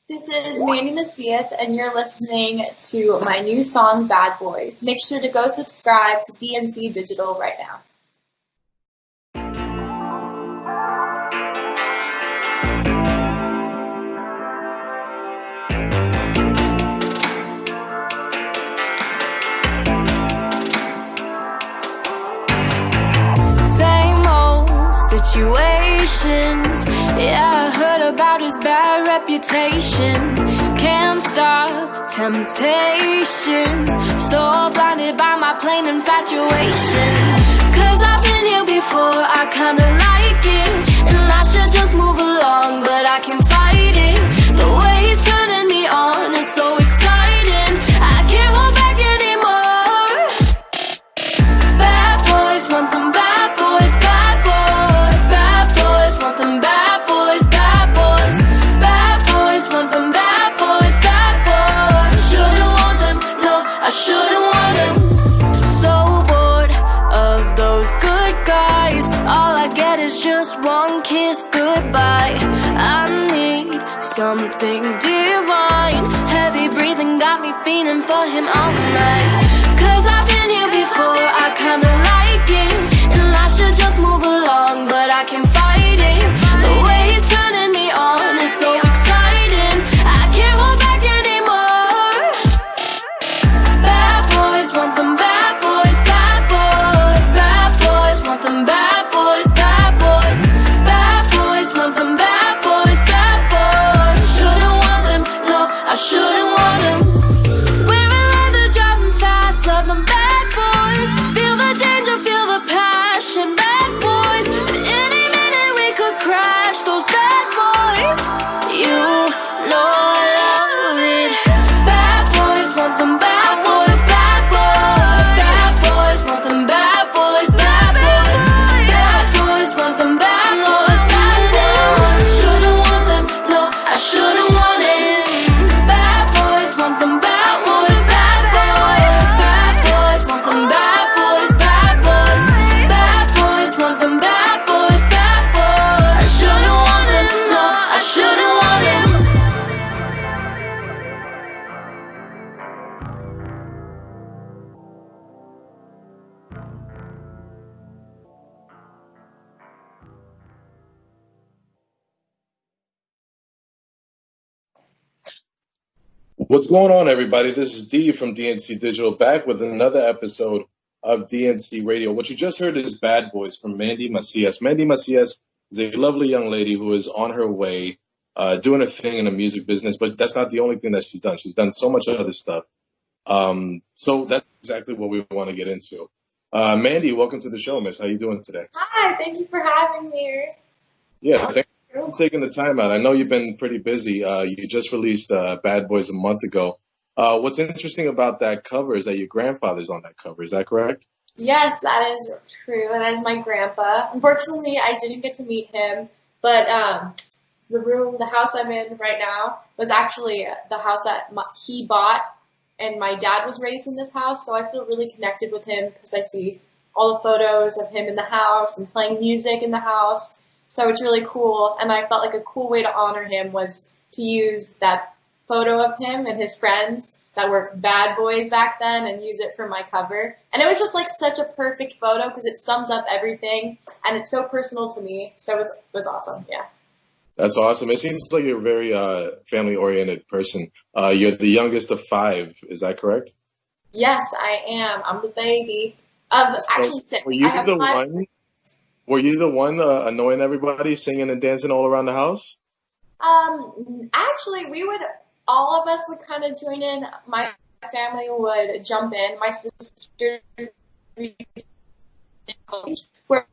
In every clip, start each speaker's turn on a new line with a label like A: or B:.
A: This is Mandi Macias, and you're listening to my new song, Bad Boys. Make sure to go subscribe to DNC Digital right now.
B: Situations, yeah, I heard about his bad reputation. Can't stop temptations, so blinded by my plain infatuation. Cause I've been here before, I kinda like it, and I should just move along, but I can't fight it. The way he's turning me on is so exciting, I can't hold back anymore. Bad boys want them bad boys, bad boys. Bad boys want them bad boys, bad boys. Bad boys want them bad boys, bad boys. Shouldn't want them, no, I shouldn't want them. So bored of those good guys, all I get is just one kiss goodbye. I need something divine, heavy breathing got me feeling for him all night. Cause I've been here before, I kinda like it, and I should just move along, but I can't fight it. The way he's turning me on is so exciting, I can't hold back anymore. Bad boys want them bad boys, bad boys. Bad boys want them bad boys, bad boys. Bad boys want them bad boys, bad boys. Shouldn't want them, no, I shouldn't want them. Wearing leather, driving fast, love them bad boys. Feel the danger, feel the passion, bad boys. And any minute we could crash, those bad boys. You know I love it. Bad boys want them bad boys, bad boys. Bad boys want them bad boys, bad boys. Bad boys want them bad boys, bad boys. Shouldn't want them, no, I shouldn't want it. Bad boys want them bad boys, bad boys. Bad boys want them bad boys, bad boys. Bad boys want them bad boys, bad boys. I shouldn't want them, no, I shouldn't want him.
C: What's going on, everybody? This is D from DNC Digital, back with another episode of DNC Radio. What you just heard is Bad Boys from Mandi Macias. Mandi Macias is a lovely young lady who is on her way, doing a thing in the music business, but that's not the only thing that she's done. She's done so much other stuff. So that's exactly what we want to get into. Mandi, welcome to the show, miss. How you doing today?
A: Hi, thank you for having me here.
C: Yeah, thank you for taking the time out. I know you've been pretty busy. You just released Bad Boys a month ago. What's interesting about that cover is that your grandfather's on that cover. Is that correct?
A: Yes, that is true. That is my grandpa. Unfortunately, I didn't get to meet him, but the house I'm in right now was actually the house that he bought, and my dad was raised in this house, so I feel really connected with him because I see all the photos of him in the house and playing music in the house. So it's really cool, and I felt like a cool way to honor him was to use that photo of him and his friends that were bad boys back then and use it for my cover. And it was just like such a perfect photo because it sums up everything, and it's so personal to me. So it was awesome, yeah.
C: That's awesome. It seems like you're a very family-oriented person. You're the youngest of 5. Is that correct?
A: Yes, I am. I'm the baby of actually 6.
C: Were you
A: I have
C: the
A: 5.
C: one? Were you the one annoying everybody, singing and dancing all around the house?
A: Actually, all of us would kind of join in. My family would jump in. My sisters where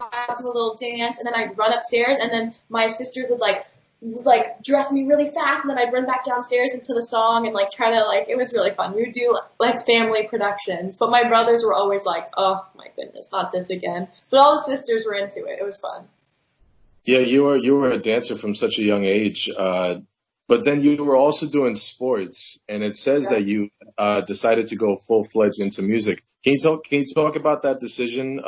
A: I'd do a little dance, and then I'd run upstairs, and then my sisters would like dress me really fast, and then I'd run back downstairs into the song and try to it was really fun. We would do family productions, but my brothers were always like, oh my goodness, not this again. But all the sisters were into it. It was fun.
C: Yeah, you were a dancer from such a young age, but then you were also doing sports, and it says that you decided to go full-fledged into music. Can you talk about that decision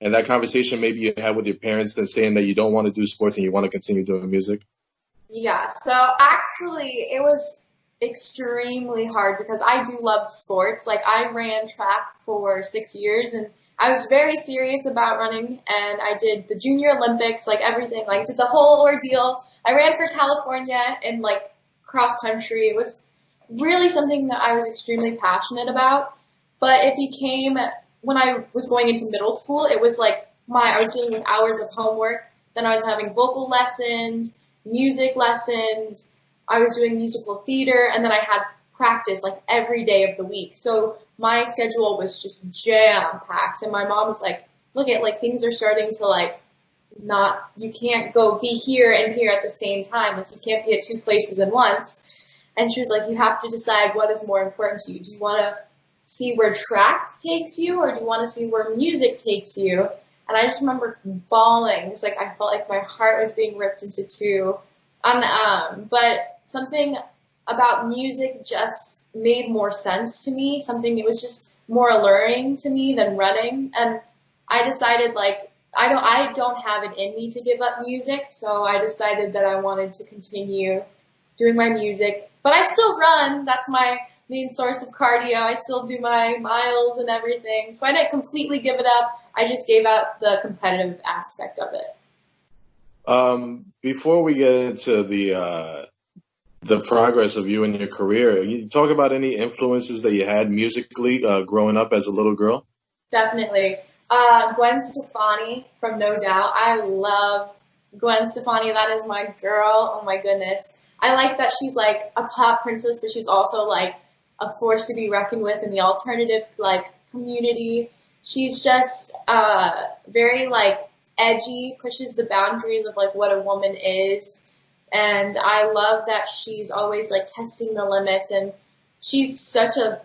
C: and that conversation maybe you had with your parents then saying that you don't want to do sports and you want to continue doing music?
A: Yeah, so actually it was extremely hard because I do love sports. Like I ran track for 6 years and I was very serious about running and I did the Junior Olympics, like everything, like did the whole ordeal. I ran for California in like cross country. It was really something that I was extremely passionate about. But it became when I was going into middle school, it was like I was dealing with hours of homework, then I was having vocal lessons, music lessons. I was doing musical theater, and then I had practice like every day of the week. So my schedule was just jam packed, and my mom was like, "Look at like things are starting to like not. You can't go be here and here at the same time. Like you can't be at two places at once." And she was like, "You have to decide what is more important to you. Do you want to see where track takes you, or do you want to see where music takes you?" And I just remember bawling. It's like I felt like my heart was being ripped into two. But something about music just made more sense to me. Something that was just more alluring to me than running. And I decided like I don't have it in me to give up music, so I decided that I wanted to continue doing my music. But I still run. That's my main source of cardio. I still do my miles and everything. So I didn't completely give it up. I just gave up the competitive aspect of it.
C: Before we get into the progress of you and your career, you talk about any influences that you had musically growing up as a little girl?
A: Definitely. Gwen Stefani from No Doubt. I love Gwen Stefani. That is my girl. Oh my goodness. I like that she's like a pop princess, but she's also like a force to be reckoned with in the alternative like community. She's just very like edgy, pushes the boundaries of like what a woman is. And I love that she's always like testing the limits and she's such a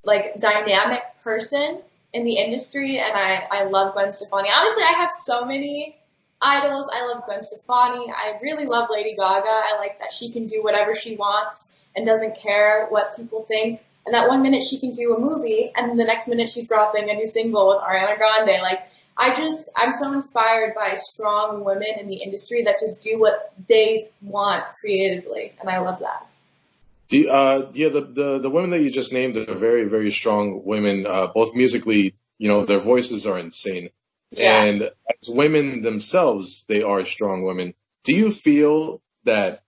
A: like dynamic person in the industry and I love Gwen Stefani. Honestly, I have so many idols. I love Gwen Stefani. I really love Lady Gaga. I like that she can do whatever she wants and doesn't care what people think. And that one minute she can do a movie and the next minute she's dropping a new single with Ariana Grande. Like I'm so inspired by strong women in the industry that just do what they want creatively. And I love that.
C: Yeah, the women that you just named are very, very strong women, both musically, you know, their voices are insane.
A: Yeah.
C: And as women themselves, they are strong women. Do you feel that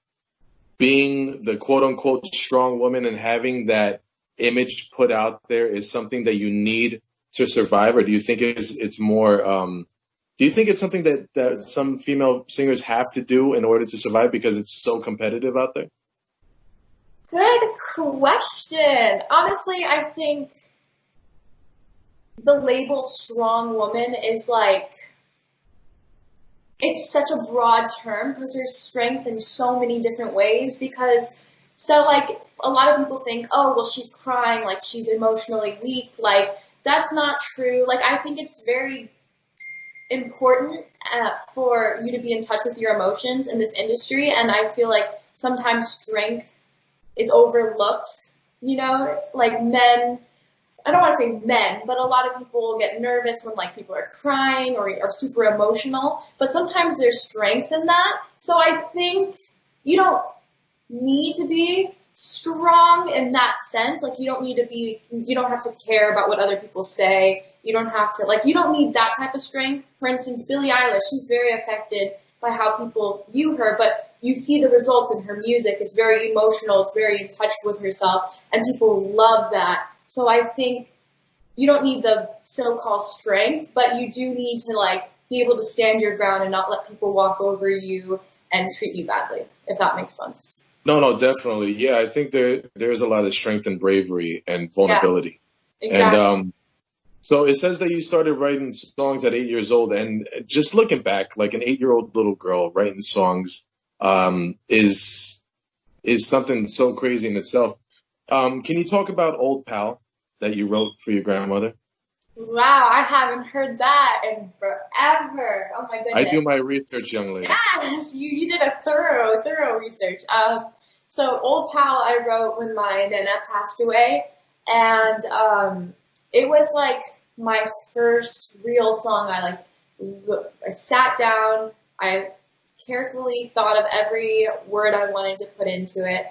C: being the quote unquote strong woman and having that image put out there is something that you need to survive? Or do you think it's more, do you think it's something that some female singers have to do in order to survive because it's so competitive out there?
A: Good question. Honestly, I think the label strong woman is like, it's such a broad term because there's strength in so many different ways so like a lot of people think, oh, well, she's crying, like she's emotionally weak. Like that's not true. Like I think it's very important for you to be in touch with your emotions in this industry. And I feel like sometimes strength is overlooked, you know, like men, I don't want to say men, but a lot of people get nervous when like people are crying or are super emotional, but sometimes there's strength in that. So I think you don't need to be strong in that sense. Like you don't have to care about what other people say. You don't have to, like, you don't need that type of strength. For instance, Billie Eilish, she's very affected by how people view her, but you see the results in her music. It's very emotional. It's very in touch with herself, and people love that. So I think you don't need the so-called strength, but you do need to like be able to stand your ground and not let people walk over you and treat you badly, if that makes sense.
C: No, definitely. Yeah, I think there's a lot of strength and bravery and vulnerability.
A: Yeah, exactly.
C: And so it says that you started writing songs at 8 years old, and just looking back, like an 8-year-old little girl writing songs is something so crazy in itself. Can you talk about Old Pal that you wrote for your grandmother?
A: Wow, I haven't heard that in forever. Oh my goodness.
C: I do my research, young lady.
A: Yes, you did a thorough research. So Old Pal I wrote when my nana passed away, and it was like my first real song. I sat down, I carefully thought of every word I wanted to put into it.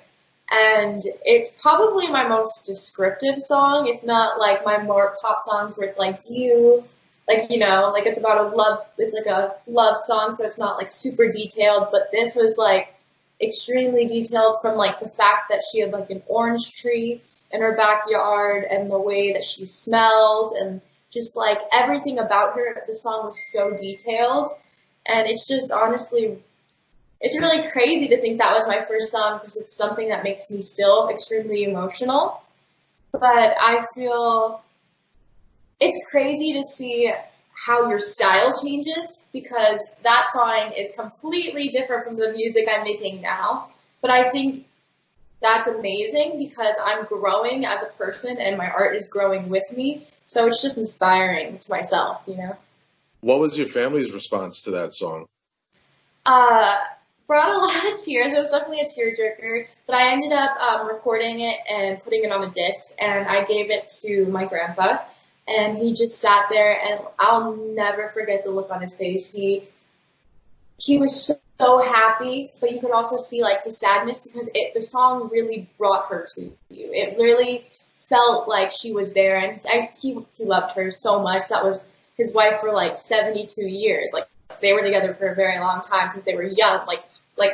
A: And it's probably my most descriptive song. It's not like my more pop songs where it's like you, like, you know, like it's about a love, it's like a love song, so it's not like super detailed, but this was like extremely detailed, from like the fact that she had like an orange tree in her backyard and the way that she smelled and just like everything about her. The song was so detailed, and it's just honestly, it's really crazy to think that was my first song because it's something that makes me still extremely emotional. But I feel it's crazy to see how your style changes, because that song is completely different from the music I'm making now. But I think that's amazing because I'm growing as a person and my art is growing with me. So it's just inspiring to myself, you know?
C: What was your family's response to that song?
A: Brought a lot of tears. It was definitely a tearjerker, but I ended up recording it and putting it on a disc, and I gave it to my grandpa, and he just sat there, and I'll never forget the look on his face. He was so happy, but you could also see like the sadness because the song really brought her to you. It really felt like she was there, and he loved her so much. That was his wife for like 72 years. Like they were together for a very long time since they were young, like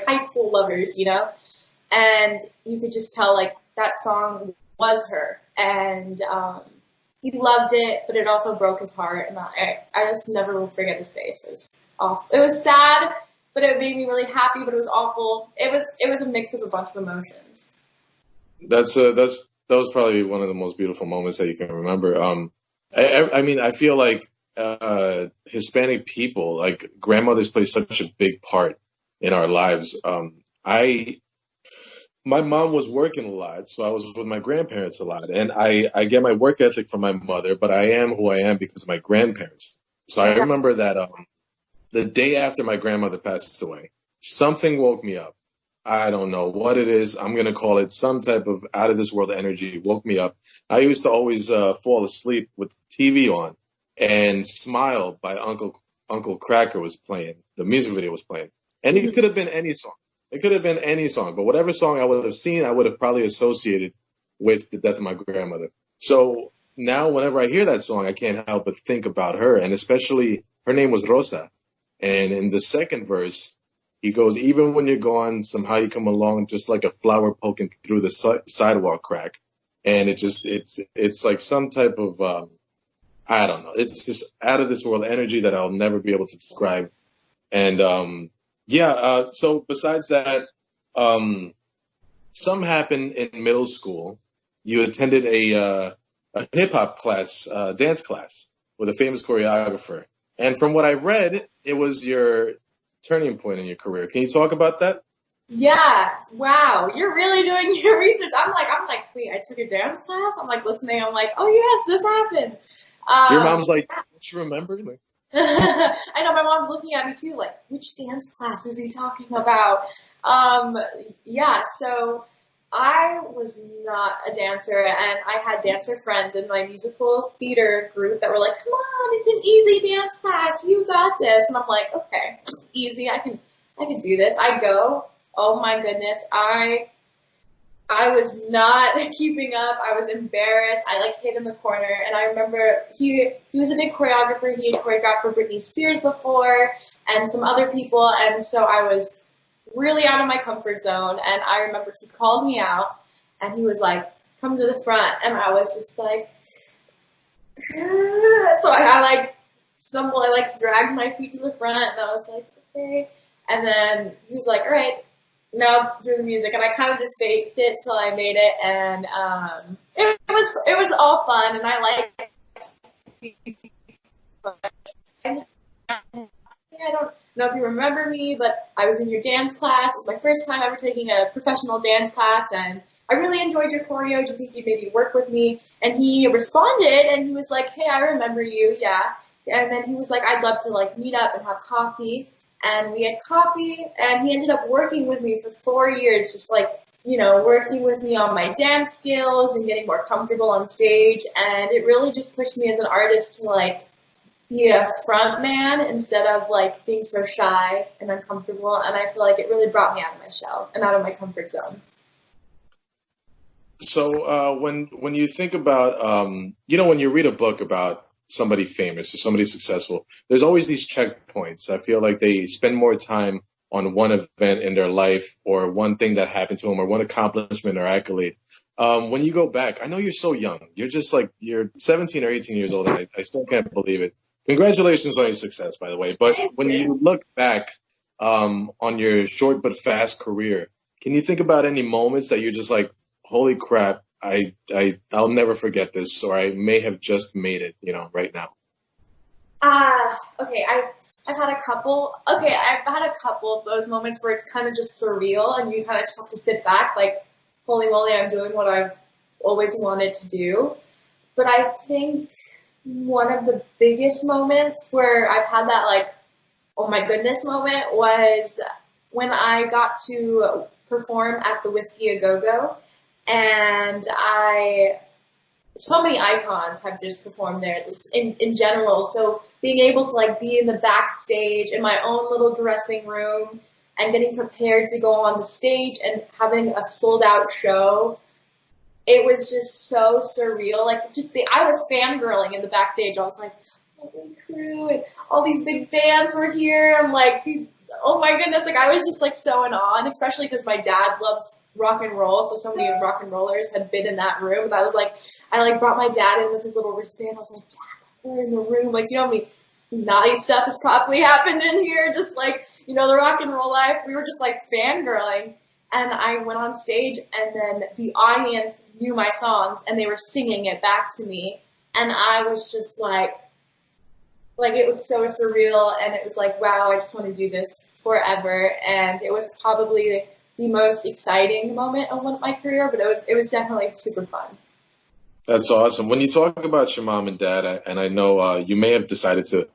A: high school lovers, you know? And you could just tell like that song was her, and he loved it, but it also broke his heart, and I just never will forget his face. It was awful. It was sad, but it made me really happy, but it was awful. It was a mix of a bunch of emotions.
C: That was probably one of the most beautiful moments that you can remember. I mean, I feel like Hispanic people, like grandmothers, play such a big part in our lives. My mom was working a lot, so I was with my grandparents a lot, and I get my work ethic from my mother, but I am who I am because of my grandparents. So I remember that the day after my grandmother passed away, something woke me up. I don't know what it is. I'm going to call it some type of out of this world energy woke me up. I used to always fall asleep with the TV on, and Smile by Uncle Cracker was playing. The music video was playing. And it could have been any song. It could have been any song. But whatever song I would have seen, I would have probably associated with the death of my grandmother. So now whenever I hear that song, I can't help but think about her. And especially, her name was Rosa. And in the second verse, he goes, even when you're gone, somehow you come along just like a flower poking through the sidewalk crack. And it's like some type of, I don't know. It's just out of this world energy that I'll never be able to describe. And, so besides that, some happened in middle school. You attended a hip hop class, dance class with a famous choreographer. And from what I read, it was your turning point in your career. Can you talk about that?
A: Yeah. Wow. You're really doing your research. I'm like, wait, I took a dance class? I'm like listening. I'm like, oh yes, this happened.
C: Your mom's like, don't you remember? Like,
A: I know my mom's looking at me too, like, which dance class is he talking about? So I was not a dancer, and I had dancer friends in my musical theater group that were like, come on, it's an easy dance class, you got this. And I'm like, okay, easy, I can do this. I go, oh my goodness, I was not keeping up. I was embarrassed. I like hid in the corner, and I remember he was a big choreographer. He had choreographed for Britney Spears before and some other people, and so I was really out of my comfort zone. And I remember he called me out, and he was like, "Come to the front," and I was just like, so I stumbled. I dragged my feet to the front, and I was like, okay. And then he was like, all right, now do the music, and I kind of just faked it till I made it, and it was all fun, and I liked I don't know if you remember me, but I was in your dance class. It was my first time ever taking a professional dance class, and I really enjoyed your choreo. Do you think you'd maybe work with me? And he responded, and he was like, hey, I remember you, yeah. And then he was like, I'd love to meet up and have coffee. And we had coffee, and he ended up working with me for 4 years, just working with me on my dance skills and getting more comfortable on stage. And it really just pushed me as an artist to be a front man instead of like being so shy and uncomfortable. And I feel like it really brought me out of my shell and out of my comfort zone.
C: So when you think about when you read a book about somebody famous or somebody successful, there's always these checkpoints. I feel like they spend more time on one event in their life or one thing that happened to them or one accomplishment or accolade. When you go back, I know you're so young. You're just like you're 17 or 18 years old, and I still can't believe it. Congratulations on your success, by the way. But when you look back on your short but fast career, can you think about any moments that you're just like, holy crap, I'll never forget this, or I may have just made it, right now?
A: Okay, I've had a couple. Okay, I've had a couple of those moments where it's kind of just surreal, and you kind of just have to sit back, like, holy moly, I'm doing what I've always wanted to do. But I think one of the biggest moments where I've had that, like, oh my goodness moment was when I got to perform at the Whiskey A Go Go, and so many icons have just performed there in general. So being able to like be in the backstage in my own little dressing room and getting prepared to go on the stage and having a sold out show, it was just so surreal. Like I was fangirling in the backstage. I was like, holy crew, and all these big bands were here. I'm like, oh my goodness. Like I was just like so in awe, and especially because my dad loves rock and roll, so many rock and rollers had been in that room, and I brought my dad in with his little wristband. I was like, Dad, we're in the room. Like, how many naughty stuff has probably happened in here? Just like, the rock and roll life. We were just like fangirling. And I went on stage, and then the audience knew my songs, and they were singing it back to me. And I was just like it was so surreal, and it was like, wow, I just want to do this forever. And it was probably the most exciting moment of my career, but it was definitely super fun.
C: That's awesome. When you talk about your mom and dad, and I know you may have decided to,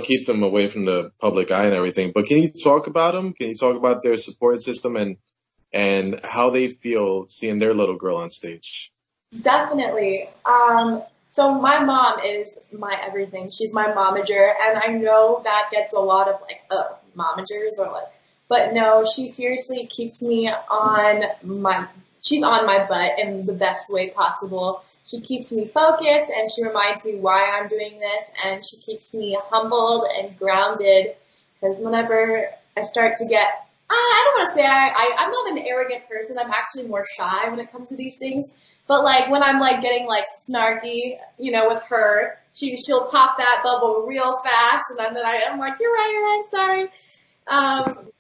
C: keep them away from the public eye and everything, but can you talk about them? Can you talk about their support system and how they feel seeing their little girl on stage?
A: Definitely. So my mom is my everything. She's my momager, and I know that gets a lot of like, oh, momagers or like. But no, she seriously keeps me she's on my butt in the best way possible. She keeps me focused, and she reminds me why I'm doing this, and she keeps me humbled and grounded, because whenever I start to get, I don't want to say I'm not an arrogant person. I'm actually more shy when it comes to these things. But like when I'm like getting like snarky, with her, she'll pop that bubble real fast, and then I'm like, you're right, sorry.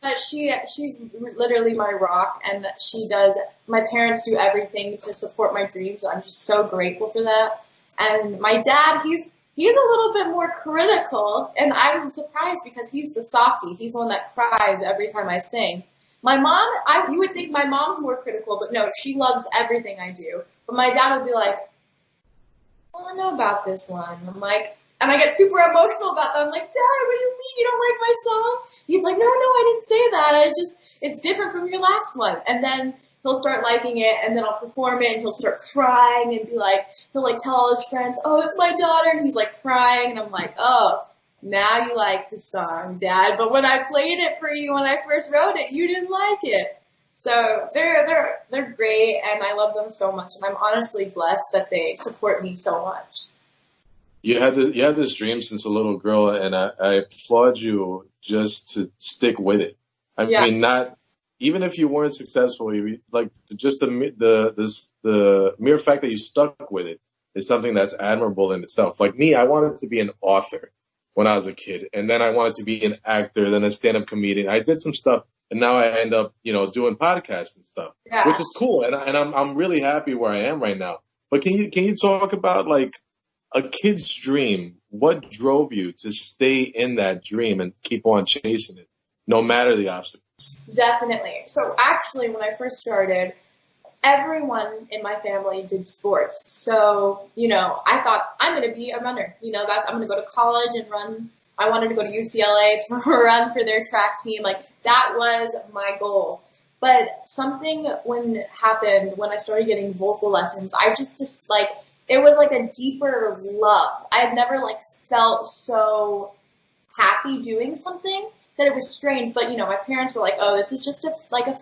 A: But she's literally my rock, and my parents do everything to support my dreams. I'm just so grateful for that. And my dad, he's a little bit more critical, and I'm surprised because he's the softie. He's the one that cries every time I sing. My mom, you would think my mom's more critical, but no, she loves everything I do. But my dad would be like, well, I know about this one. I'm like, and I get super emotional about that. I'm like, Dad, what do you mean you don't like my song? He's like, no, I didn't say that. It's different from your last one. And then he'll start liking it, and then I'll perform it, and he'll start crying and he'll like tell all his friends, oh, it's my daughter, and he's like crying, and I'm like, oh, now you like the song, Dad. But when I played it for you when I first wrote it, you didn't like it. So they're great, and I love them so much, and I'm honestly blessed that they support me so much.
C: You had this dream since a little girl, and I applaud you just to stick with it. I mean, not even if you weren't successful, like just the mere fact that you stuck with it is something that's admirable in itself. Like me, I wanted to be an author when I was a kid, and then I wanted to be an actor, then a stand-up comedian. I did some stuff, and now I end up, doing podcasts and stuff, which is cool, and I'm really happy where I am right now. But can you talk about like a kid's dream? What drove you to stay in that dream and keep on chasing it, no matter the obstacles? Definitely.
A: So actually, when I first started, everyone in my family did sports. So, I thought I'm going to be a runner. I'm going to go to college and run. I wanted to go to UCLA to run for their track team. Like, that was my goal. But something happened when I started getting vocal lessons. I just like, it was like a deeper love. I had never like felt so happy doing something that it was strange. But, you know, my parents were like, oh, this is just a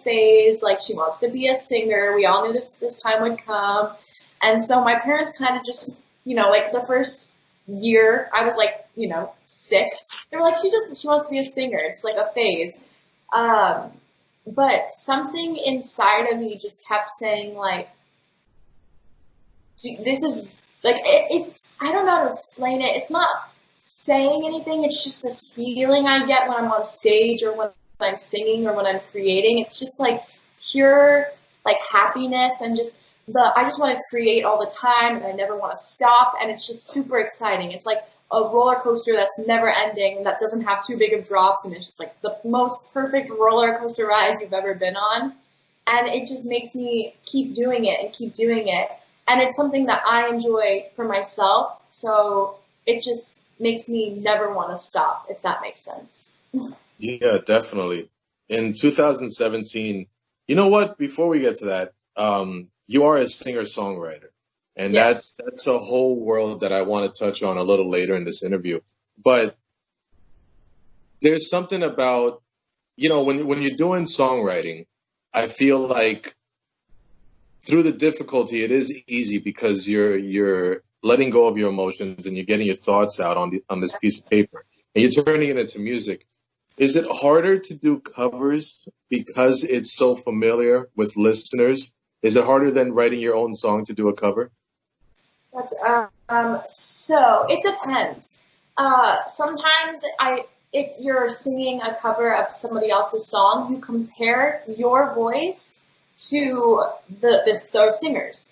A: phase. Like, she wants to be a singer. We all knew this time would come. And so my parents kind of just, you know, like the first year, I was like, you know, 6. They were like, she wants to be a singer. It's like a phase. But something inside of me just kept saying, like, this is, like, it's, I don't know how to explain it. It's not saying anything. It's just this feeling I get when I'm on stage or when I'm singing or when I'm creating. It's just, like, pure, like, happiness and just I just want to create all the time and I never want to stop. And it's just super exciting. It's like a roller coaster that's never ending, that doesn't have too big of drops. And it's just like the most perfect roller coaster ride you've ever been on. And it just makes me keep doing it and keep doing it. And it's something that I enjoy for myself. So it just makes me never want to stop, if that makes sense.
C: Yeah, definitely. In 2017, you know what? Before we get to that, you are a singer-songwriter, and
A: Yeah.
C: that's a whole world that I want to touch on a little later in this interview. But there's something about, you know, when you're doing songwriting, I feel like through the difficulty, it is easy because you're letting go of your emotions and you're getting your thoughts out on this piece of paper, and you're turning it into music. Is it harder to do covers because it's so familiar with listeners? Is it harder than writing your own song to do a cover?
A: That's, so it depends. Sometimes if you're singing a cover of somebody else's song, you compare your voice to the singers.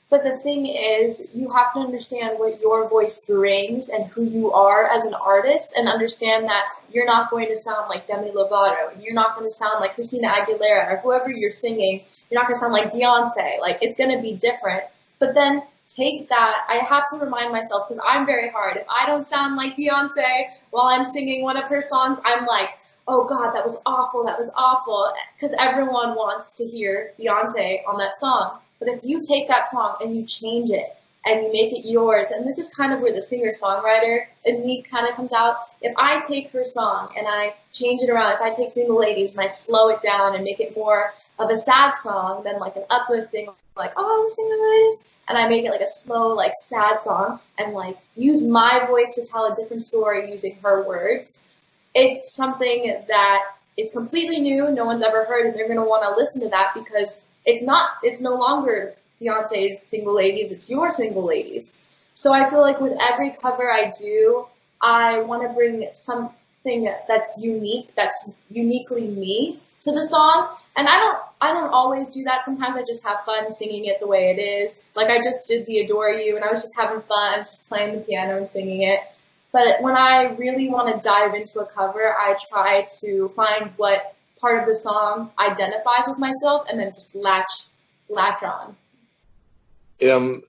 A: But the thing is, you have to understand what your voice brings and who you are as an artist, and understand that you're not going to sound like Demi Lovato. You're not going to sound like Christina Aguilera or whoever you're singing. You're not going to sound like Beyonce. Like, it's going to be different. But then take that. I have to remind myself, because I'm very hard. If I don't sound like Beyonce while I'm singing one of her songs, I'm like, oh God, that was awful. That was awful. Because everyone wants to hear Beyonce on that song. But if you take that song and you change it and you make it yours, and this is kind of where the singer-songwriter in me kind of comes out. If I take her song and I change it around, if I take Single Ladies and I slow it down and make it more of a sad song than like an uplifting, like, oh, Single Ladies, and I make it like a slow, like, sad song and like use my voice to tell a different story using her words, it's something that is completely new. No one's ever heard, and they're going to want to listen to that because it's no longer Beyonce's Single Ladies, it's your Single Ladies. So I feel like with every cover I do, I want to bring something that's unique, that's uniquely me to the song. And I don't always do that. Sometimes I just have fun singing it the way it is. Like, I just did the Adore You, and I was just having fun, just playing the piano and singing it. But when I really want to dive into a cover, I try to find what part of the song identifies with myself and then just latch on.
C: You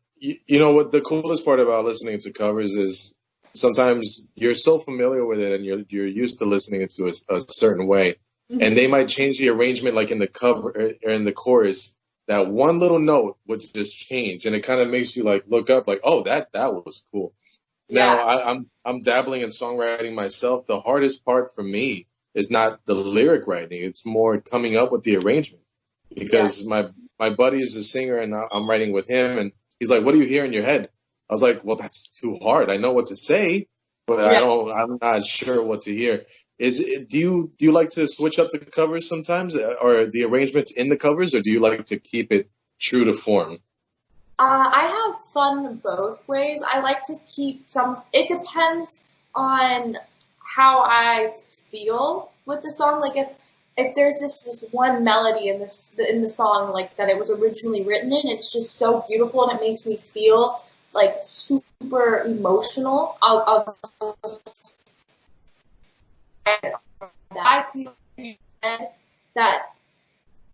C: know what the coolest part about listening to covers is sometimes you're so familiar with it and you're used to listening to a certain way, mm-hmm. and they might change the arrangement, like in the cover or in the chorus. That one little note would just change, and it kind of makes you like look up, like, oh, that was cool.
A: Yeah.
C: Now I'm dabbling in songwriting myself. The hardest part for me is not the lyric writing; it's more coming up with the arrangement. Because my buddy is a singer, and I'm writing with him, and he's like, "What do you hear in your head?" I was like, "Well, that's too hard. I know what to say, but I'm not sure what to hear." Do you like to switch up the covers sometimes, or the arrangements in the covers, or do you like to keep it true to form?
A: I have fun both ways. I like to keep it depends on how I feel with the song. Like, if there's this one melody in the song, like, that it was originally written in, it's just so beautiful and it makes me feel like super emotional. I feel that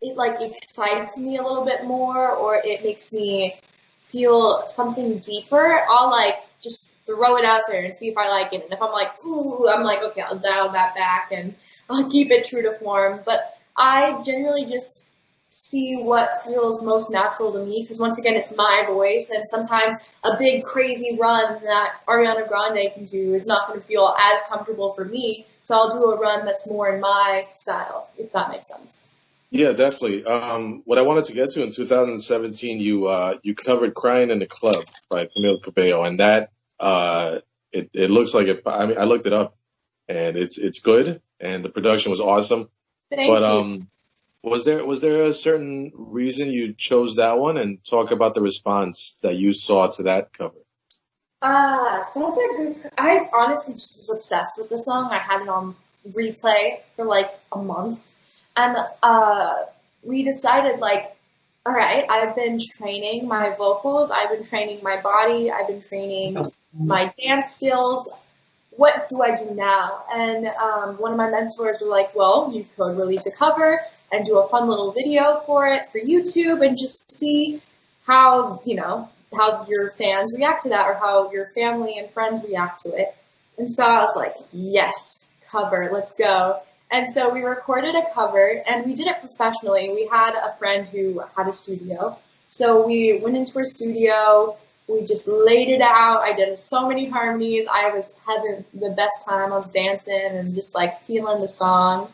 A: it like excites me a little bit more, or it makes me feel something deeper. I'll like just throw it out there and see if I like it. And if I'm like, ooh, I'm like, okay, I'll dial that back and I'll keep it true to form. But I generally just see what feels most natural to me, because once again, it's my voice, and sometimes a big crazy run that Ariana Grande can do is not going to feel as comfortable for me, so I'll do a run that's more in my style, if that makes sense.
C: Yeah, definitely. What I wanted to get to in 2017, you covered "Crying in the Club" by Camila Cabello, and that it looks like it. I mean, I looked it up, and it's good, and the production was awesome.
A: Thank
C: But
A: you.
C: was there a certain reason you chose that one? And talk about the response that you saw to that cover.
A: That's a good. I honestly just was obsessed with the song. I had it on replay for like a month, and we decided like, all right, I've been training my vocals, I've been training my body, I've been training my dance skills. What do I do now? And one of my mentors were like, well, you could release a cover and do a fun little video for it for YouTube and just see how, how your fans react to that or how your family and friends react to it. And so I was like, yes, cover, let's go. And so we recorded a cover and we did it professionally. We had a friend who had a studio. So we went into her studio, we just laid it out. I did so many harmonies. I was having the best time. I was dancing and just like feeling the song.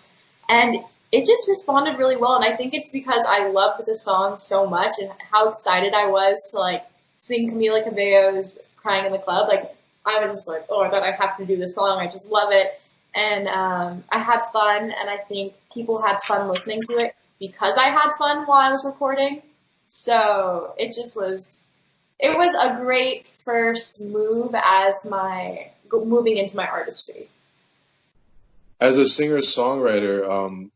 A: And it just responded really well. And I think it's because I loved the song so much and how excited I was to like sing Camila Cabello's Crying in the Club. Like I was just like, oh, I bet I have to do this song. I just love it. And I had fun, and I think people had fun listening to it because I had fun while I was recording. So it was a great first move as moving into my artistry.
C: As a singer-songwriter,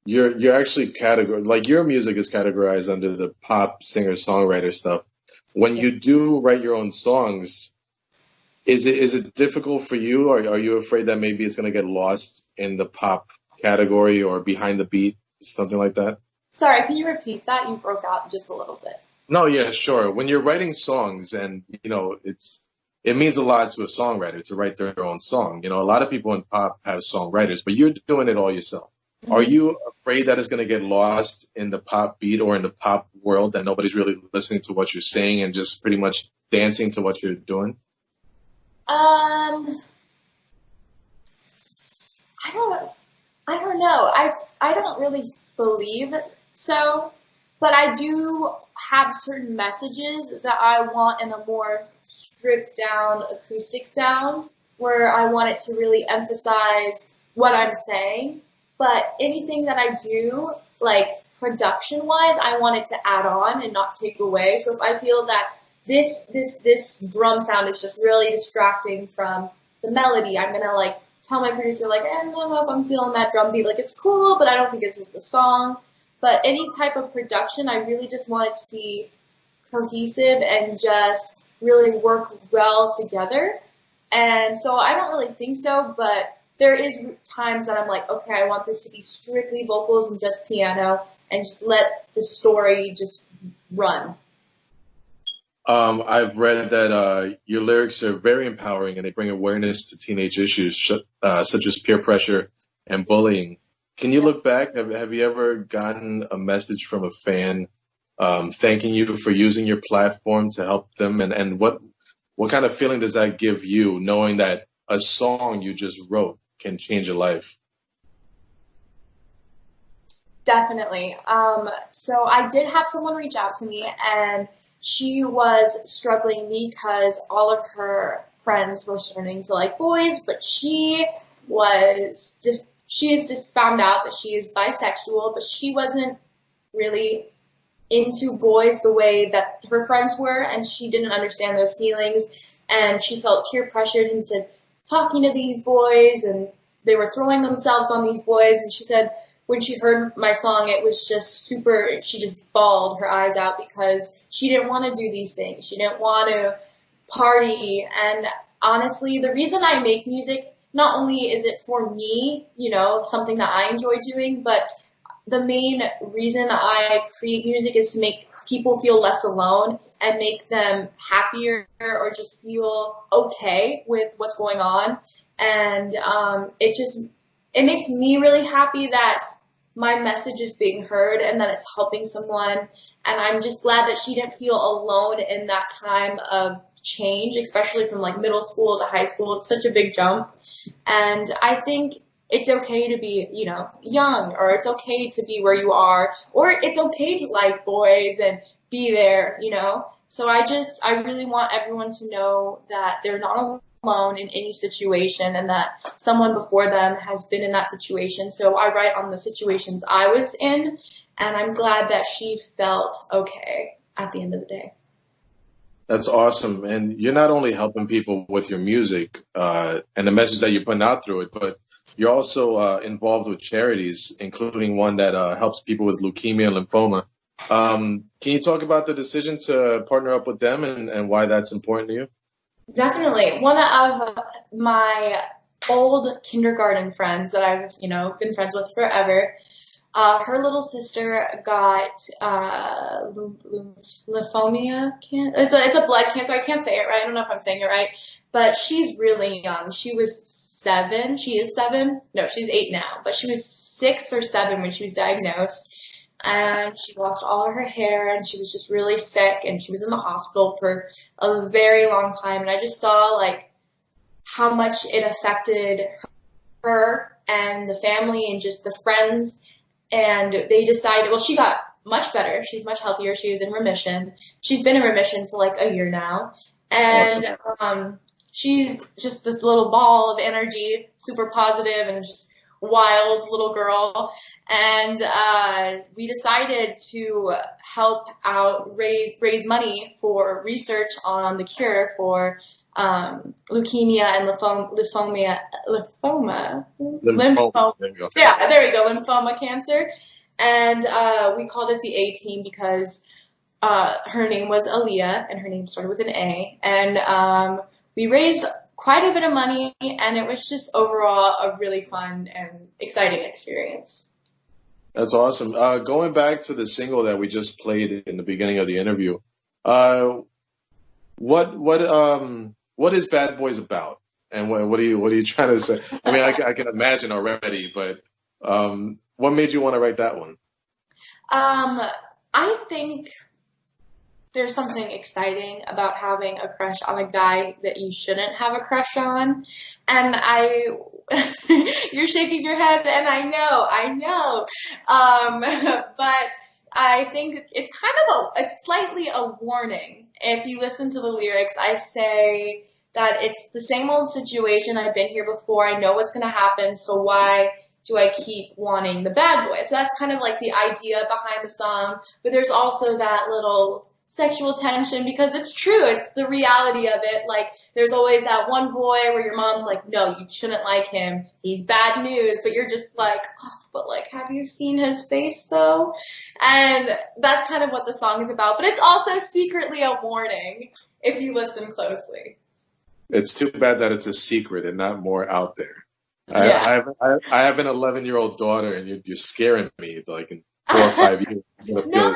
C: you're actually categorized, like your music is categorized under the pop singer-songwriter stuff. When you do write your own songs, is it difficult for you, or are you afraid that maybe it's going to get lost in the pop category or behind the beat, something like that?
A: Sorry, can you repeat that? You broke out just a little bit.
C: No, yeah, sure. When you're writing songs, and it means a lot to a songwriter to write their own song. A lot of people in pop have songwriters, but you're doing it all yourself. Mm-hmm. Are you afraid that it's going to get lost in the pop beat or in the pop world, that nobody's really listening to what you're saying and just pretty much dancing to what you're doing?
A: I don't know. I don't really believe so, but I do have certain messages that I want in a more stripped down acoustic sound where I want it to really emphasize what I'm saying. But anything that I do, like production wise, I want it to add on and not take away. So if I feel that this drum sound is just really distracting from the melody, I'm gonna like tell my producer like, I don't know if I'm feeling that drum beat. Like it's cool, but I don't think this is the song. But any type of production, I really just want it to be cohesive and just really work well together. And so I don't really think so, but there is times that I'm like, okay, I want this to be strictly vocals and just piano and just let the story just run.
C: I've read that your lyrics are very empowering and they bring awareness to teenage issues such as peer pressure and bullying. Can you look back? Have you ever gotten a message from a fan thanking you for using your platform to help them? And what kind of feeling does that give you, knowing that a song you just wrote can change a life?
A: Definitely. So I did have someone reach out to me, and she was struggling because all of her friends were turning to like boys, but she has just found out that she is bisexual, but she wasn't really into boys the way that her friends were, and she didn't understand those feelings, and she felt peer pressured into talking to these boys, and they were throwing themselves on these boys, and she said when she heard my song, it was just she just bawled her eyes out because she didn't want to do these things. She didn't want to party. And honestly, the reason I make music, not only is it for me, something that I enjoy doing, but the main reason I create music is to make people feel less alone and make them happier or just feel okay with what's going on. And it makes me really happy that my message is being heard and that it's helping someone. And I'm just glad that she didn't feel alone in that time of change, especially from like middle school to high school. It's such a big jump. And I think it's okay to be, you know, young, or it's okay to be where you are, or it's okay to like boys and be there, you know? So I really want everyone to know that they're not alone in any situation and that someone before them has been in that situation. So I write on the situations I was in, and I'm glad that she felt okay at the end of the day.
C: That's awesome. And you're not only helping people with your music and the message that you're putting out through it, but you're also involved with charities, including one that helps people with leukemia and lymphoma. Can you talk about the decision to partner up with them and why that's important to you?
A: Definitely. One of my old kindergarten friends that I've, you know, been friends with forever, her little sister got lymphoma. It's a blood cancer. I can't say it right. I don't know if I'm saying it right, but she's really young. She was 7. She is 7. No, she's 8 now, but she was 6 or 7 when she was diagnosed. And she lost all of her hair, and she was just really sick, and she was in the hospital for a very long time. And I just saw like how much it affected her and the family and just the friends. And they decided, well, she got much better. She's much healthier. She is in remission. She's been in remission for like a year now. And she's just this little ball of energy, super positive and just wild little girl. And we decided to help out raise money for research on the cure for leukemia and lymphoma. Yeah, there we go, lymphoma cancer. And we called it the A team because her name was Aaliyah, and her name started with an A. And we raised quite a bit of money, and it was just overall a really fun and exciting experience.
C: That's awesome. Going back to the single that we just played in the beginning of the interview, what is Bad Boys about? And what are you trying to say? I mean, I can imagine already, but what made you want to write that one?
A: I think there's something exciting about having a crush on a guy that you shouldn't have a crush on. And you're shaking your head, and I know. But I think it's it's slightly a warning. If you listen to the lyrics, I say that it's the same old situation. I've been here before. I know what's going to happen. So why do I keep wanting the bad boy? So that's kind of like the idea behind the song. But there's also that little sexual tension, because it's true. It's the reality of it. Like, there's always that one boy where your mom's like, no, you shouldn't like him. He's bad news. But you're just like, oh, but like, have you seen his face though? And that's kind of what the song is about. But it's also secretly a warning if you listen closely.
C: It's too bad that it's a secret and not more out there.
A: Yeah.
C: I have an 11-year-old daughter, and you're scaring me. Like in 4 or 5 years.
A: No.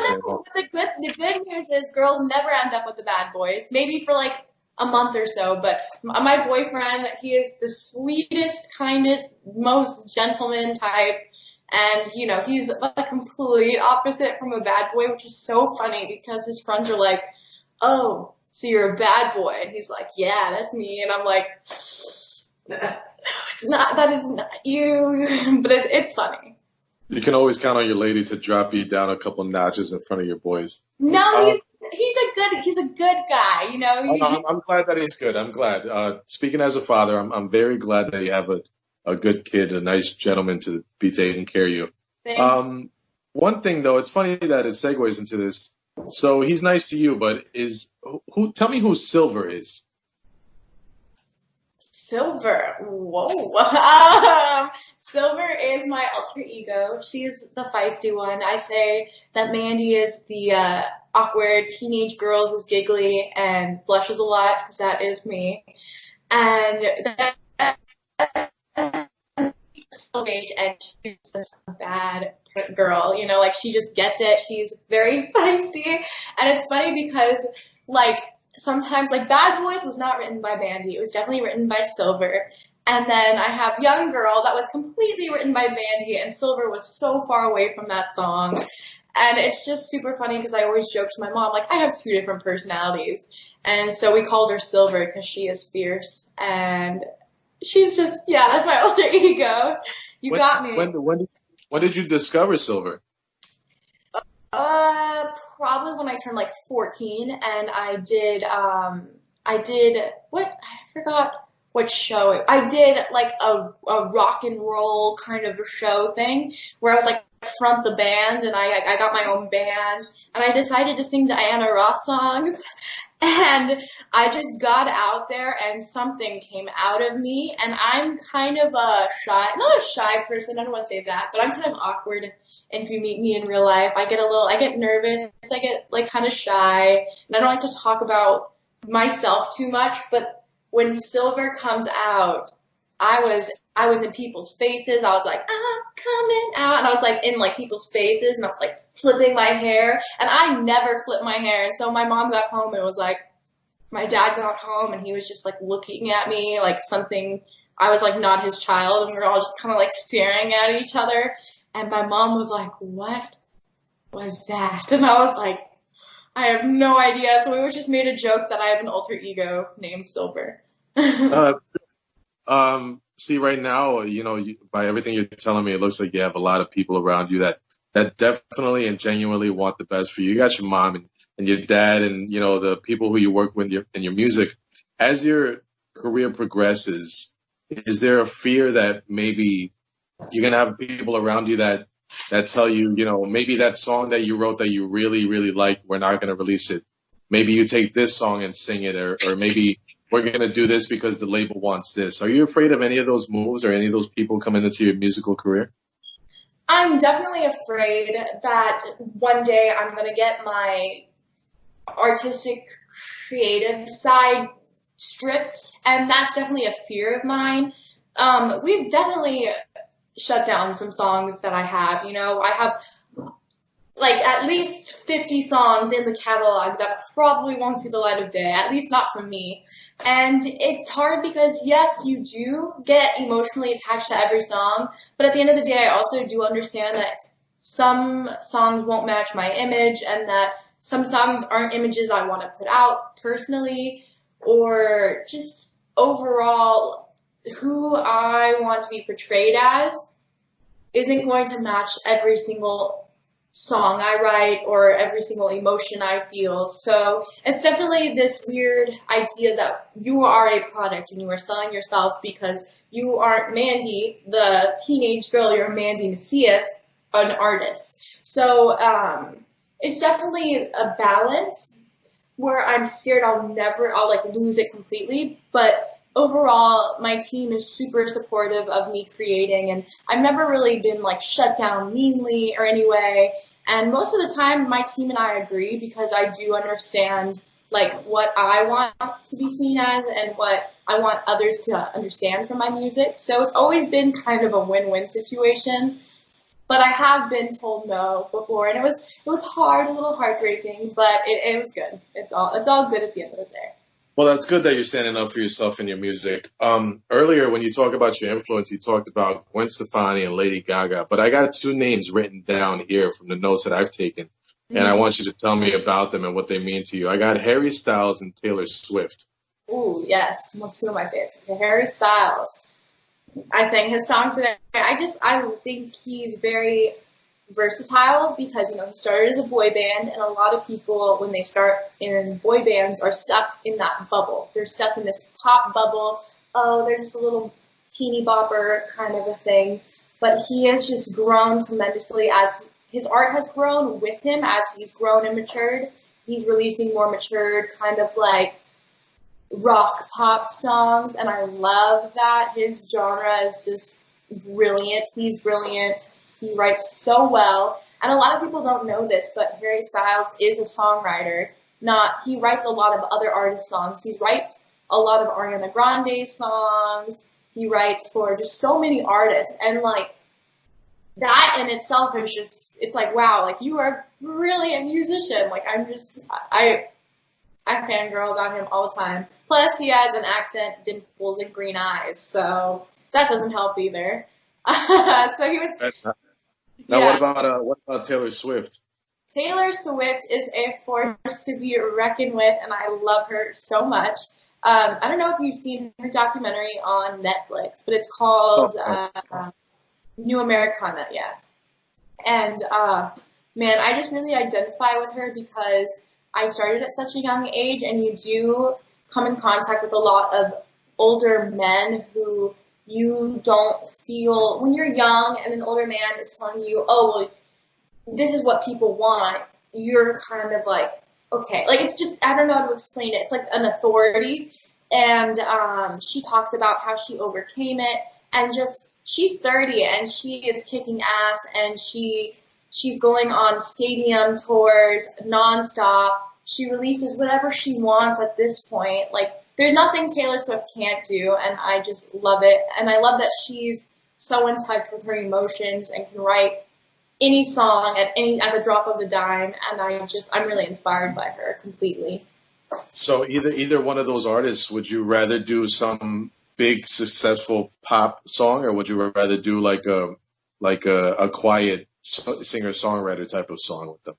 A: The good news is girls never end up with the bad boys. Maybe for like a month or so. But my boyfriend, he is the sweetest, kindest, most gentleman type. And, you know, he's a complete opposite from a bad boy, which is so funny because his friends are like, oh, so you're a bad boy. And he's like, yeah, that's me. And I'm like, no, it's not. That is not you. But it's funny.
C: You can always count on your lady to drop you down a couple notches in front of your boys.
A: No, he's a good guy. You know.
C: I'm glad that he's good. I'm glad. Speaking as a father, I'm very glad that you have a good kid, a nice gentleman to be taking care of you. One thing though, it's funny that it segues into this. So he's nice to you, but tell me who Silver is.
A: Silver. Whoa. Silver is my alter ego. She's the feisty one. I say that Mandi is the awkward teenage girl who's giggly and blushes a lot, because that is me. And Silver, and she's just a bad girl. You know, like, she just gets it. She's very feisty. And it's funny because, like, sometimes, like, Bad Boys was not written by Mandi. It was definitely written by Silver. And then I have Young Girl that was completely written by Mandi, and Silver was so far away from that song. And it's just super funny because I always joke to my mom, like, I have two different personalities. And so we called her Silver because she is fierce. And she's just, yeah, that's my alter ego. You got me.
C: When did you discover Silver?
A: Probably when I turned like 14, and I did what, I forgot what show I did, like a rock and roll kind of show thing where I was like front the band, and I got my own band, and I decided to sing Diana Ross songs, and I just got out there and something came out of me, and I'm kind of not a shy person, I don't want to say that, but I'm kind of awkward. And if you meet me in real life, I get nervous, I get like kind of shy, and I don't like to talk about myself too much, but when Silver comes out, I was in people's faces, I was like, I'm coming out, and I was like in like people's faces, and I was like flipping my hair, and I never flip my hair, and so my mom got home and was like, my dad got home, and he was just like looking at me like something, I was like not his child, and we were all just kind of like staring at each other. And my mom was like, what was that? And I was like, I have no idea. So we just made a joke that I have an alter ego named Silver.
C: See, right now, by everything you're telling me, it looks like you have a lot of people around you that definitely and genuinely want the best for you. You got your mom and your dad and, the people who you work with in your music. As your career progresses, is there a fear that maybe you're going to have people around you that tell you, maybe that song that you wrote that you really, really like, we're not going to release it. Maybe you take this song and sing it, or maybe we're going to do this because the label wants this. Are you afraid of any of those moves or any of those people coming into your musical career?
A: I'm definitely afraid that one day I'm going to get my artistic, creative side stripped, and that's definitely a fear of mine. We've definitely shut down some songs that I have. I have like at least 50 songs in the catalog that probably won't see the light of day, at least not from me. And it's hard because, yes, you do get emotionally attached to every song, but at the end of the day, I also do understand that some songs won't match my image, and that some songs aren't images I want to put out personally, or just overall who I want to be portrayed as isn't going to match every single song I write or every single emotion I feel. So it's definitely this weird idea that you are a product and you are selling yourself because you aren't Mandi, the teenage girl, you're Mandi Macias, an artist. So it's definitely a balance where I'm scared I'll like lose it completely, but overall, my team is super supportive of me creating, and I've never really been like shut down meanly or any way. And most of the time, my team and I agree because I do understand like what I want to be seen as and what I want others to understand from my music. So it's always been kind of a win-win situation. But I have been told no before, and it was hard, a little heartbreaking, but it was good. It's all good at the end of the day.
C: Well, that's good that you're standing up for yourself in your music. Earlier, when you talk about your influence, you talked about Gwen Stefani and Lady Gaga. But I got two names written down here from the notes that I've taken, and I want you to tell me about them and what they mean to you. I got Harry Styles and Taylor Swift.
A: Ooh, yes, two of my favorites. Harry Styles. I sang his song today. I think he's very versatile because, he started as a boy band, and a lot of people, when they start in boy bands, are stuck in that bubble. They're stuck in this pop bubble. Oh, they're just a little teeny bopper kind of a thing. But he has just grown tremendously as his art has grown with him, as he's grown and matured. He's releasing more matured kind of like rock pop songs, and I love that. His genre is just brilliant. He's brilliant. He writes so well, and a lot of people don't know this, but Harry Styles is a songwriter. He writes a lot of other artists' songs. He writes a lot of Ariana Grande's songs. He writes for just so many artists, and like that in itself is just, it's like, wow, like you are really a musician. Like I fangirl about him all the time. Plus, he has an accent, dimples, and green eyes, so that doesn't help either. So he was,
C: Now,
A: yeah.
C: what about Taylor Swift?
A: Taylor Swift is a force to be reckoned with, and I love her so much. I don't know if you've seen her documentary on Netflix, but it's
C: Oh,
A: called
C: oh,
A: New Americana, yeah. And man, I just really identify with her because I started at such a young age, and you do come in contact with a lot of older men who you don't feel when you're young, and an older man is telling you, "Oh, well, this is what people want." You're kind of like, okay, like it's just I don't know how to explain it. It's like an authority, and she talks about how she overcame it, and just she's 30 and she is kicking ass, and she's going on stadium tours nonstop. She releases whatever she wants at this point. Like there's nothing Taylor Swift can't do, and I just love it. And I love that she's so in touch with her emotions and can write any song at the drop of a dime. And I'm really inspired by her completely.
C: so either one of those artists, would you rather do some big successful pop song, or would you rather do like a quiet singer-songwriter type of song with them?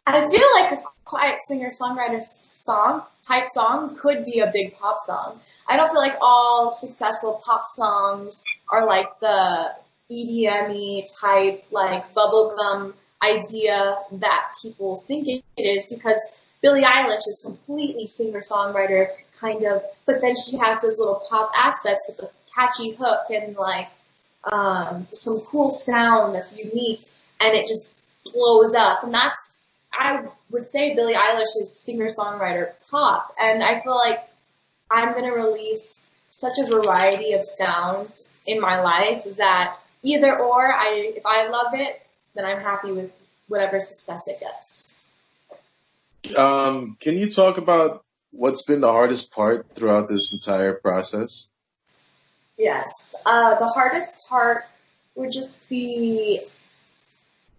A: I feel like a quiet singer-songwriter song could be a big pop song. I don't feel like all successful pop songs are like the EDM-y type, like bubblegum idea that people think it is, because Billie Eilish is completely singer-songwriter kind of, but then she has those little pop aspects with the catchy hook and like some cool sound that's unique, and it just blows up. And I would say Billie Eilish is singer-songwriter pop, and I feel like I'm going to release such a variety of sounds in my life that either or, if I love it, then I'm happy with whatever success it gets.
C: Can you talk about what's been the hardest part throughout this entire process?
A: Yes. The hardest part would just be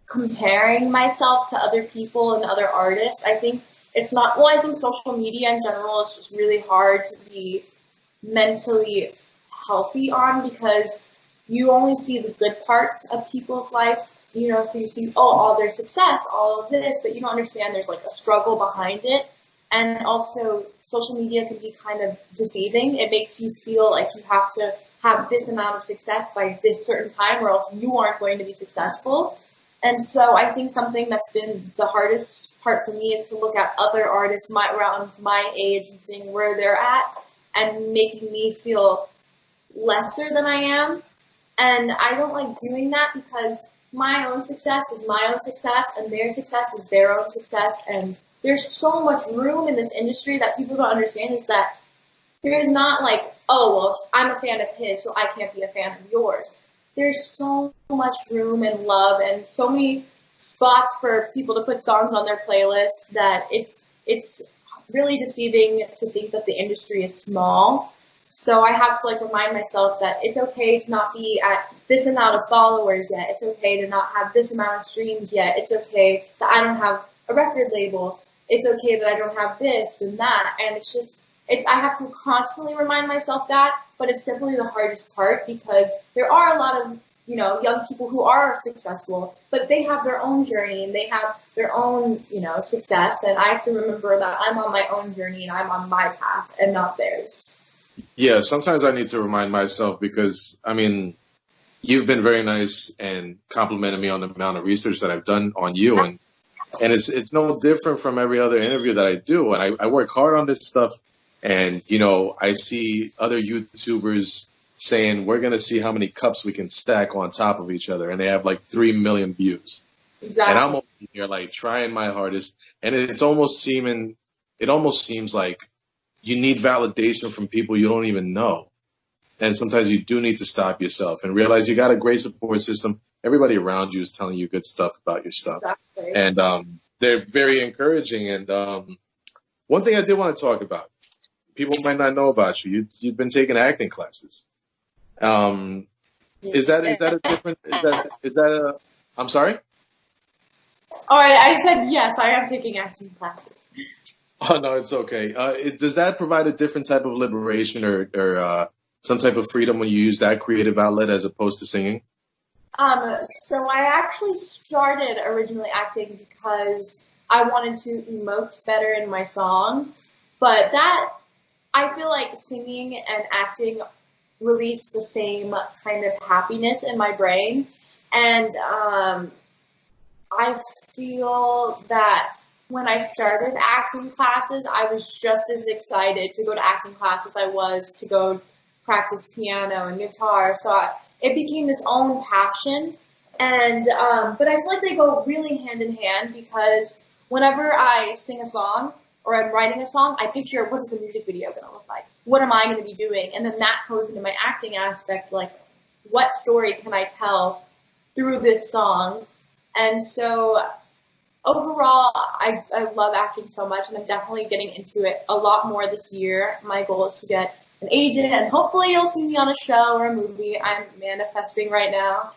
A: comparing myself to other people and other artists. I think I think social media in general is just really hard to be mentally healthy on, because you only see the good parts of people's life, so you see, oh, all their success, all of this, but you don't understand there's like a struggle behind it. And also social media can be kind of deceiving. It makes you feel like you have to have this amount of success by this certain time, or else you aren't going to be successful. And so I think something that's been the hardest part for me is to look at other artists around my age and seeing where they're at and making me feel lesser than I am. And I don't like doing that, because my own success is my own success and their success is their own success. And there's so much room in this industry that people don't understand, is that there's not like, oh, well, I'm a fan of his, so I can't be a fan of yours. There's so much room and love and so many spots for people to put songs on their playlist that it's really deceiving to think that the industry is small. So I have to like remind myself that it's okay to not be at this amount of followers yet. It's okay to not have this amount of streams yet. It's okay that I don't have a record label. It's okay that I don't have this and that. And I have to constantly remind myself that, but it's definitely the hardest part, because there are a lot of, young people who are successful, but they have their own journey and they have their own, success. And I have to remember that I'm on my own journey and I'm on my path and not theirs.
C: Yeah, sometimes I need to remind myself because, I mean, you've been very nice and complimented me on the amount of research that I've done on you. And it's no different from every other interview that I do. And I work hard on this stuff. And, I see other YouTubers saying, we're going to see how many cups we can stack on top of each other. And they have like 3 million views.
A: Exactly.
C: And I'm over here like trying my hardest. And it almost seems like you need validation from people you don't even know. And sometimes you do need to stop yourself and realize you got a great support system. Everybody around you is telling you good stuff about your stuff.
A: Exactly.
C: And they're very encouraging. And one thing I did want to talk about, people might not know about you. You've been taking acting classes. Is that a different, is that a, I'm sorry?
A: All right, I said yes, I am taking acting classes.
C: Oh no, it's okay. Does that provide a different type of liberation or some type of freedom when you use that creative outlet as opposed to singing?
A: So I actually started originally acting because I wanted to emote better in my songs, but that I feel like singing and acting release the same kind of happiness in my brain, and I feel that when I started acting classes, I was just as excited to go to acting class as I was to go practice piano and guitar. So it became this own passion. And but I feel like they go really hand in hand because whenever I sing a song or I'm writing a song, I picture what is the music video going to look like? What am I going to be doing? And then that goes into my acting aspect, like what story can I tell through this song? And so overall, I love acting so much, and I'm definitely getting into it a lot more this year. My goal is to get an agent, and hopefully you'll see me on a show or a movie. I'm manifesting right now.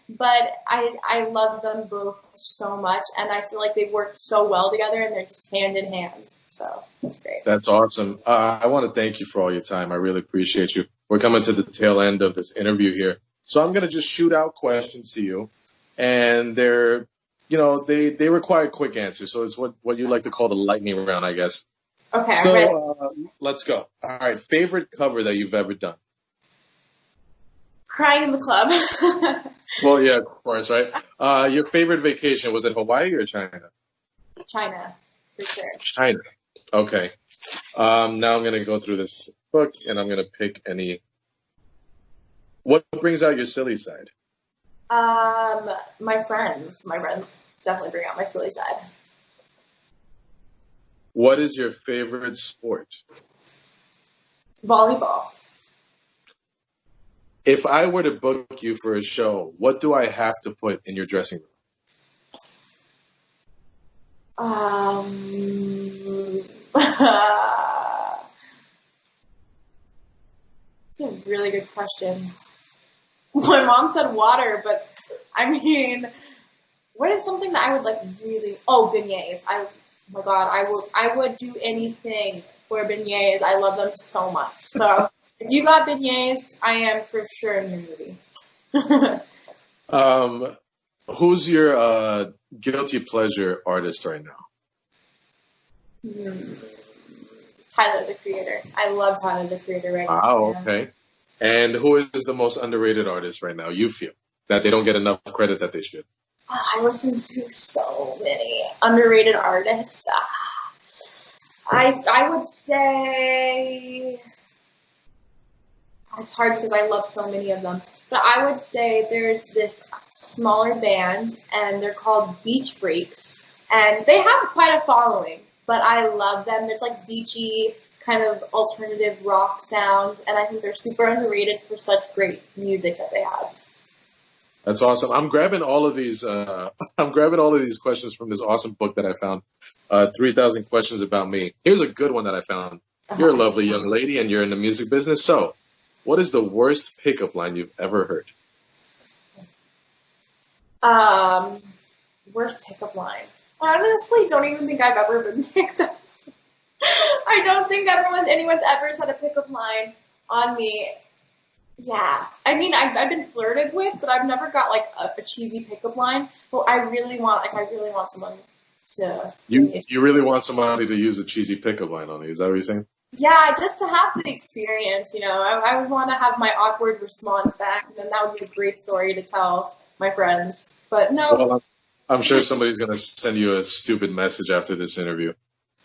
A: But I love them both so much, and I feel like they work so well together, and they're just hand in hand. So it's great.
C: That's awesome. I want to thank you for all your time. I really appreciate you. We're coming to the tail end of this interview here. So I'm going to just shoot out questions to you, and they require quick answers. So it's what you like to call the lightning round, I guess.
A: Okay, I'm
C: So
A: ready.
C: let's go. All right. Favorite cover that you've ever done?
A: Crying in the Club.
C: Well, yeah, of course, right? Your favorite vacation, was it Hawaii or China?
A: China, for sure.
C: China. Okay. Now I'm going to go through this book and I'm going to pick any. What brings out your silly side?
A: My friends definitely bring out my silly side.
C: What is your favorite sport?
A: Volleyball.
C: If I were to book you for a show, what do I have to put in your dressing room?
A: That's a really good question. My mom said water, but I mean, what is something that I would like really? Oh, beignets. Oh my God, I would do anything for beignets. I love them so much. So if you got beignets, I am for sure in your movie.
C: Who's your guilty pleasure artist right now?
A: Tyler, the Creator. I love Tyler, the Creator right now.
C: Wow, okay. And who is the most underrated artist right now, you feel, that they don't get enough credit that they should?
A: Oh, I listen to so many underrated artists. I would say it's hard because I love so many of them. But I would say there's this smaller band, and they're called Beach Breaks, and they have quite a following. But I love them. It's like beachy, kind of alternative rock sounds, and I think they're super underrated for such great music that they have.
C: That's awesome. I'm grabbing all of these. I'm grabbing all of these questions from this awesome book that I found. 3,000 Questions About Me. Here's a good one that I found. You're a lovely young lady, and you're in the music business. So, what is the worst pickup line you've ever heard?
A: Worst pickup line. I honestly don't even think I've ever been picked up. I don't think anyone's ever said a pickup line on me. Yeah. I mean, I've been flirted with, but I've never got like a cheesy pickup line. Well, I really want someone to.
C: You really want somebody to use a cheesy pickup line on you? Is that what you're saying?
A: Yeah, just to have the experience, I would want to have my awkward response back, and then that would be a great story to tell my friends. But no. Well,
C: I'm sure somebody's going to send you a stupid message after this interview.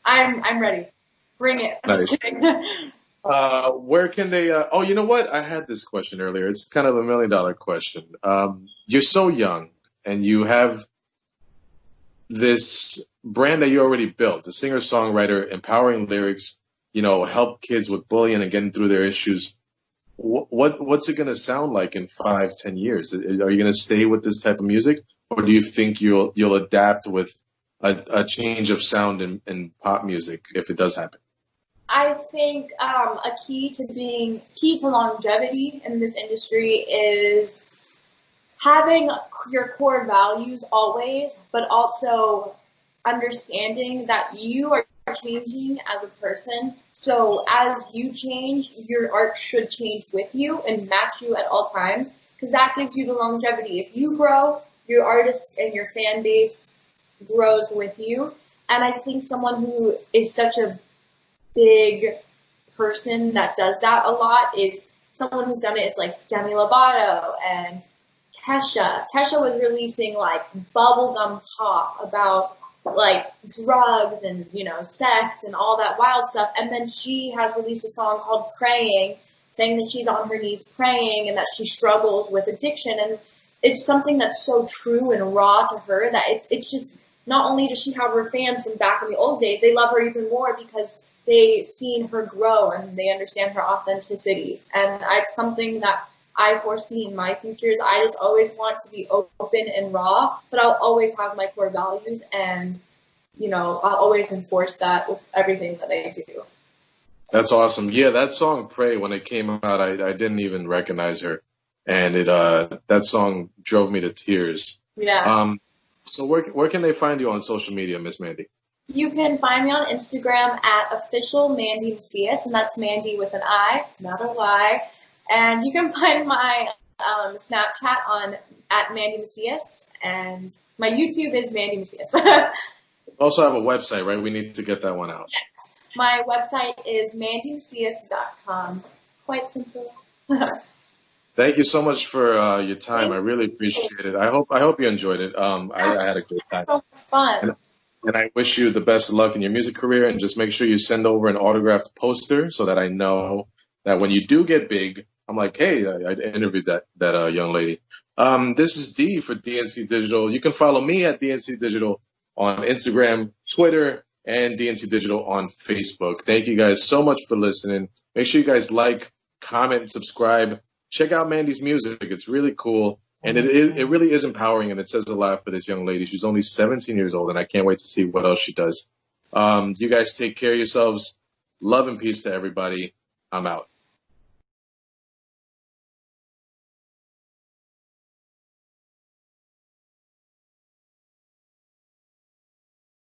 A: I'm ready. Bring it. I'm
C: nice.
A: just kidding.
C: Where can they? Oh, you know what? I had this question earlier. It's kind of $1 million question. You're so young, and you have this brand that you already built. The singer-songwriter, empowering lyrics. Help kids with bullying and getting through their issues. What's it going to sound like in 5-10 years? Are you going to stay with this type of music, or do you think you'll adapt with a change of sound in pop music if it does happen?
A: I think a key to longevity in this industry is having your core values always, but also understanding that you are changing as a person. So as you change, your art should change with you and match you at all times, because that gives you the longevity. If you grow, your artist and your fan base grows with you. And I think someone who is such a big person that does that a lot is someone who's done it. It's like Demi Lovato and Kesha. Kesha was releasing like bubblegum pop about like drugs and, you know, sex and all that wild stuff. And then she has released a song called Praying, saying that she's on her knees praying and that she struggles with addiction. And it's something that's so true and raw to her that it's just, not only does she have her fans from back in the old days, they love her even more because they've seen her grow and they understand her authenticity. And it's something that I foresee in my futures. I just always want to be open and raw, but I'll always have my core values, and, you know, I'll always enforce that with everything that I do.
C: That's awesome. Yeah, that song "Pray," when it came out, I didn't even recognize her, and that song drove me to tears.
A: Yeah.
C: So where can they find you on social media, Miss Mandi?
A: You can find me on Instagram at official Mandi Macias, and that's Mandi with an I, not a Y. And you can find my Snapchat on at Mandi Macias, and my YouTube is Mandi Macias.
C: You also have a website, right? We need to get that one out.
A: Yes. My website is mandimacias.com. Quite simple.
C: Thank you so much for your time. I really appreciate it. I hope you enjoyed it. I had a great time.
A: So fun.
C: And I wish you the best of luck in your music career. And just make sure you send over an autographed poster so that I know that when you do get big, I'm like, hey, I interviewed that young lady. This is D for DNC Digital. You can follow me at DNC Digital on Instagram, Twitter, and DNC Digital on Facebook. Thank you guys so much for listening. Make sure you guys like, comment, subscribe. Check out Mandi's music. It's really cool. And it really is empowering, and it says a lot for this young lady. She's only 17 years old, and I can't wait to see what else she does. You guys take care of yourselves. Love and peace to everybody. I'm out.